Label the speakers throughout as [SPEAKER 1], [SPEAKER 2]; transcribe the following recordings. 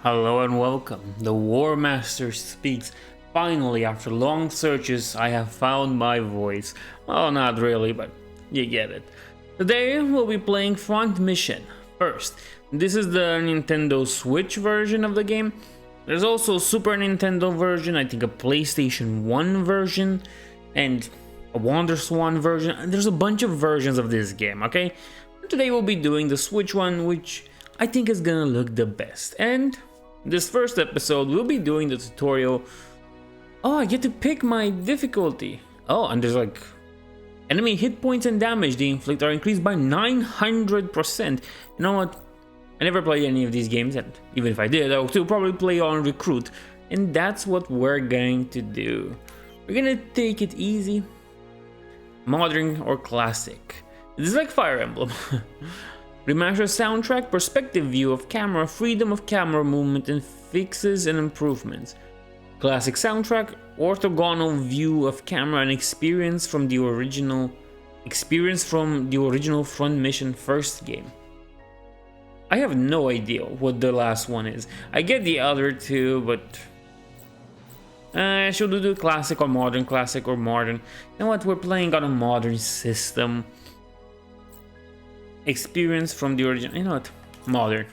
[SPEAKER 1] Hello and welcome. The War Master speaks. Finally, after long searches, I have found my voice. Well, not really, but you get it. Today, we'll be playing Front Mission. First, this is the Nintendo Switch version of the game. There's also a Super Nintendo version, I think a PlayStation 1 version, and a WonderSwan version. And there's a bunch of versions of this game, okay? Today we'll be doing the Switch one, which I think is gonna look the best. And this first episode, we'll be doing the tutorial. Oh, I get to pick my difficulty. Oh, and there's like enemy hit points and damage they inflict are increased by 900%. You know what? I never played any of these games, and even if I did, I would still probably play on Recruit. And that's what we're going to do. We're gonna take it easy. Modern or classic. This is like Fire Emblem. Remaster soundtrack, perspective view of camera, freedom of camera movement, and fixes and improvements. Classic soundtrack, orthogonal view of camera, and experience from the original Front Mission first game. I have no idea what the last one is. I get the other two, but should we do classic or modern? Classic or modern? You know what? We're playing on a modern system. Experience from the original. You know what? Modern.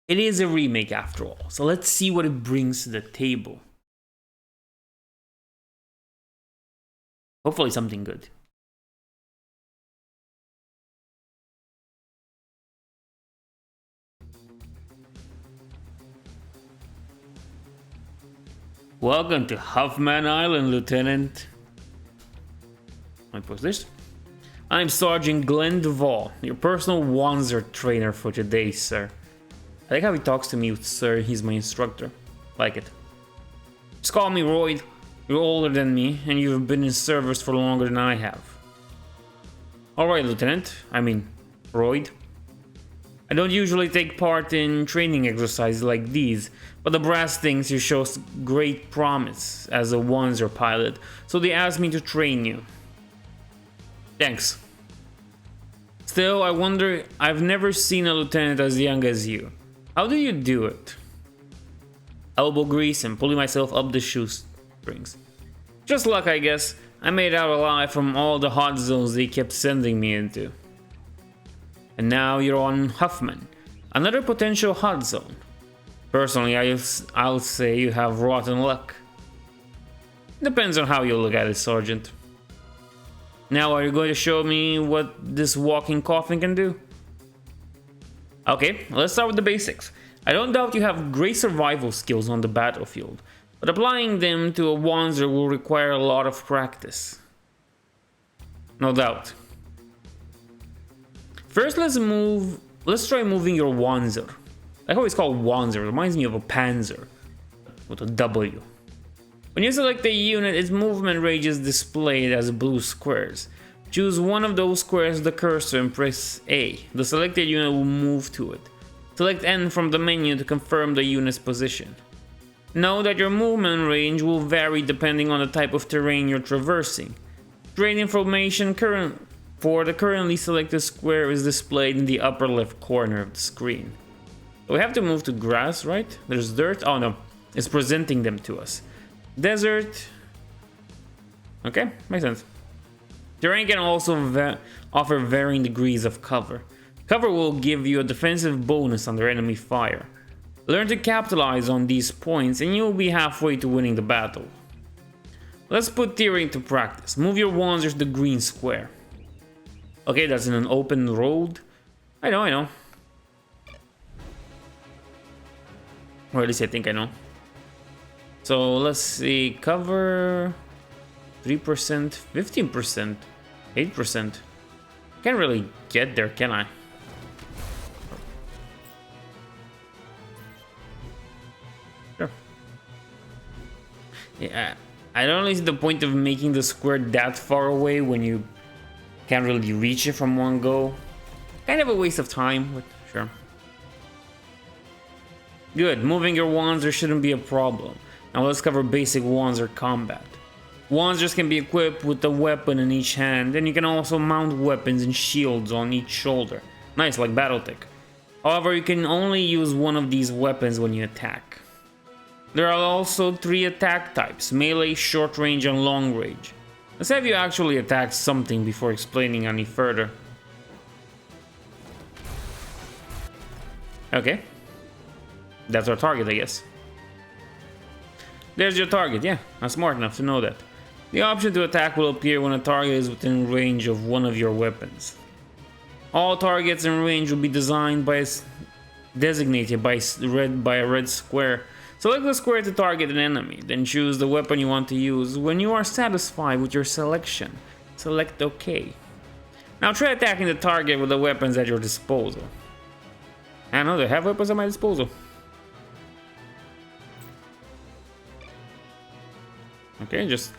[SPEAKER 1] It is a remake after all, so let's see what it brings to the table. Hopefully something good. Welcome to Huffman Island, Lieutenant. Let me post this. I'm Sergeant Glenn Duvall, your personal wanzer trainer for today, sir. I like how he talks to me with sir, he's my instructor. Like it. Just call me Royd. You're older than me, and you've been in service for longer than I have. Alright, Lieutenant. I mean, Royd. I don't usually take part in training exercises like these, but the brass thinks you show great promise as a wanzer pilot, so they asked me to train you. Thanks. Still, I wonder, I've never seen a lieutenant as young as you. How do you do it? Elbow grease and pulling myself up the shoestrings. Just luck, I guess. I made out alive from all the hot zones they kept sending me into. And now you're on Huffman, another potential hot zone. Personally, I'll say you have rotten luck. Depends on how you look at it, Sergeant. Now, are you going to show me what this walking coffin can do? Okay, let's start with the basics. I don't doubt you have great survival skills on the battlefield, but applying them to a wanzer will require a lot of practice. No doubt. First, let's try moving your wanzer. I always call wanzer, it reminds me of a panzer, with a W. When you select a unit, its movement range is displayed as blue squares. Choose one of those squares with the cursor and press A. The selected unit will move to it. Select N from the menu to confirm the unit's position. Know that your movement range will vary depending on the type of terrain you're traversing. Terrain information for the currently selected square is displayed in the upper left corner of the screen. We have to move to grass, right? There's dirt. Oh no, it's presenting them to us. Desert. Okay, makes sense. Terrain can also offer varying degrees of cover. Cover will give you a defensive bonus under enemy fire. Learn to capitalize on these points and you'll be halfway to winning the battle. Let's put theory into practice. Move your wanzers to the green square. Okay, that's in an open road. I know. Or at least I think I know. So let's see, cover 3%, 15%, 8%. Can't really get there, can I? Sure. Yeah, I don't really see the point of making the square that far away when you can't really reach it from one go. Kind of a waste of time, but sure. Good, moving your wanzer shouldn't be a problem. Now let's cover basic wanzer combat. Wanzers can be equipped with a weapon in each hand, and you can also mount weapons and shields on each shoulder. Nice, like Battletech. However, you can only use one of these weapons when you attack. There are also 3 attack types: melee, short range, and long range. Let's have you actually attack something before explaining any further. Okay. That's our target, I guess. There's your target, yeah. I'm smart enough to know that. The option to attack will appear when a target is within range of one of your weapons. All targets in range will be designated by a red square. Select the square to target an enemy, then choose the weapon you want to use. When you are satisfied with your selection, select OK. Now try attacking the target with the weapons at your disposal. I know they have weapons at my disposal. Okay, just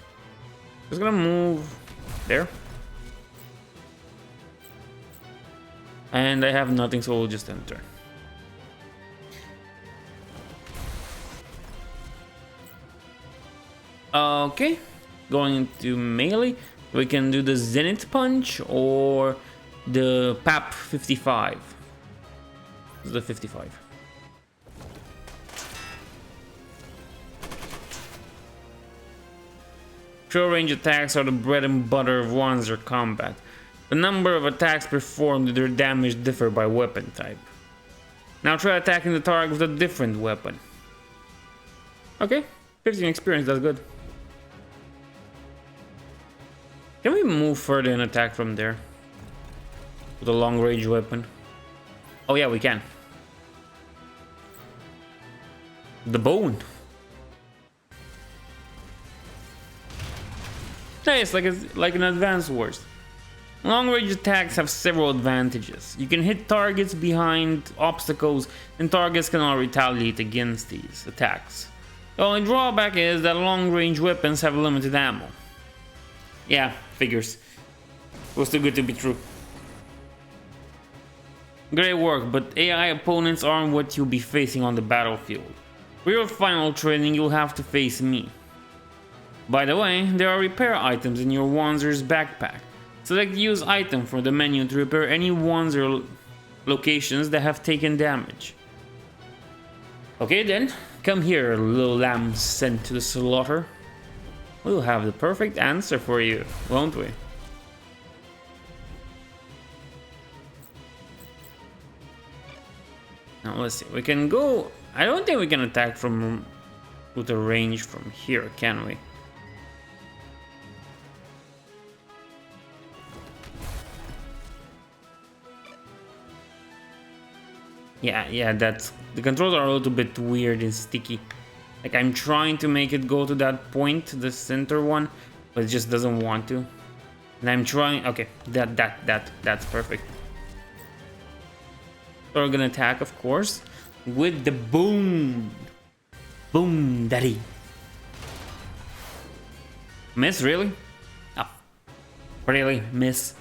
[SPEAKER 1] gonna move there. And I have nothing, so we'll just enter. Okay, going into melee, we can do the Zenith Punch or the PAP 55. This is the 55. Short range attacks are the bread and butter of wanzer combat. The number of attacks performed and their damage differ by weapon type. Now try attacking the target with a different weapon. Okay, 15 experience, that's good. Can we move further and attack from there? With a long range weapon? Oh yeah, we can. The bone. Nice, like an advanced wars. Long range attacks have several advantages. You can hit targets behind obstacles, and targets cannot retaliate against these attacks. The only drawback is that long range weapons have limited ammo. Yeah, figures. It was too good to be true. Great work, but AI opponents aren't what you'll be facing on the battlefield. For your final training, you'll have to face me. By the way, there are repair items in your wanzer's backpack. Select use item from the menu to repair any wanzer locations that have taken damage. Okay then, come here, little lamb sent to the slaughter. We'll have the perfect answer for you, won't we? Now let's see, we can go... I don't think we can attack from with a range from here, can we? Yeah, that's... The controls are a little bit weird and sticky. Like, I'm trying to make it go to that point, the center one, but it just doesn't want to. And I'm trying... Okay, that's perfect. So we're gonna attack, of course, with the boom. Boom, daddy. Miss, really? Oh, really, miss.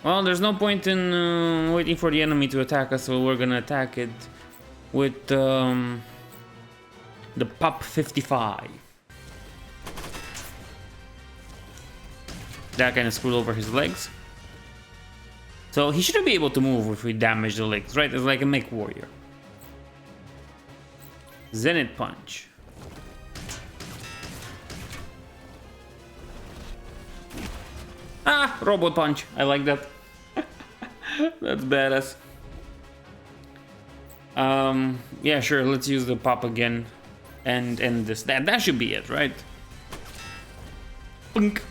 [SPEAKER 1] Well, there's no point in waiting for the enemy to attack us, so we're gonna attack it with the POP 55. That kind of screwed over his legs. So he shouldn't be able to move if we damage the legs, right? It's like a mech warrior. Zenith Punch. Ah, Robot Punch. I like that. That's badass. Yeah, sure. Let's use the pop again, and this. That should be it, right? Punk.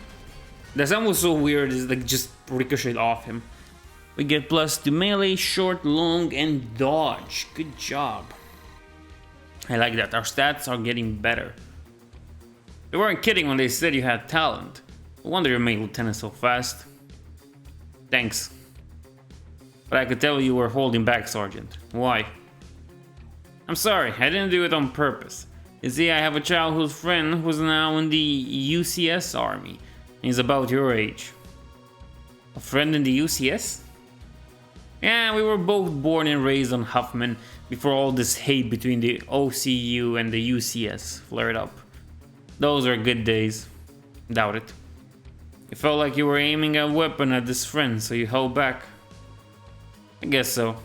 [SPEAKER 1] The sound was so weird. It's like just ricocheted off him. We get plus to melee, short, long, and dodge. Good job. I like that. Our stats are getting better. They weren't kidding when they said you had talent. No wonder you made Lieutenant so fast. Thanks. But I could tell you were holding back, Sergeant. Why? I'm sorry, I didn't do it on purpose. You see, I have a childhood friend who's now in the UCS army. He's about your age. A friend in the UCS? Yeah, we were both born and raised on Huffman before all this hate between the OCU and the UCS flared up. Those are good days. Doubt it. You felt like you were aiming a weapon at this friend, so you held back. I guess so.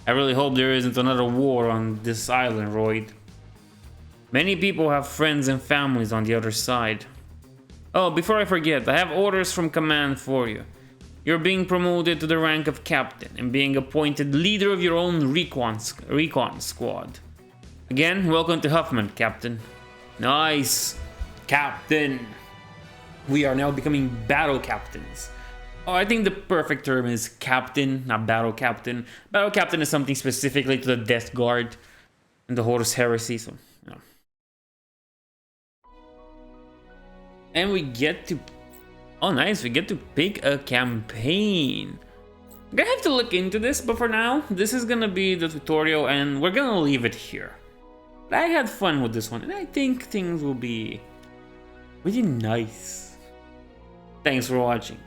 [SPEAKER 1] I really hope there isn't another war on this island, Royd. Many people have friends and families on the other side. Oh, before I forget, I have orders from command for you. You're being promoted to the rank of captain and being appointed leader of your own recon squad. Again, welcome to Huffman, Captain. Nice, Captain. We are now becoming battle captains. Oh, I think the perfect term is captain, not battle captain. Battle captain is something specifically to the Death Guard and the Horus Heresy, so, you know. And we get to... Oh, nice, we get to pick a campaign. I'm gonna have to look into this, but for now, this is gonna be the tutorial and we're gonna leave it here. But I had fun with this one, and I think things will be really nice. Thanks for watching.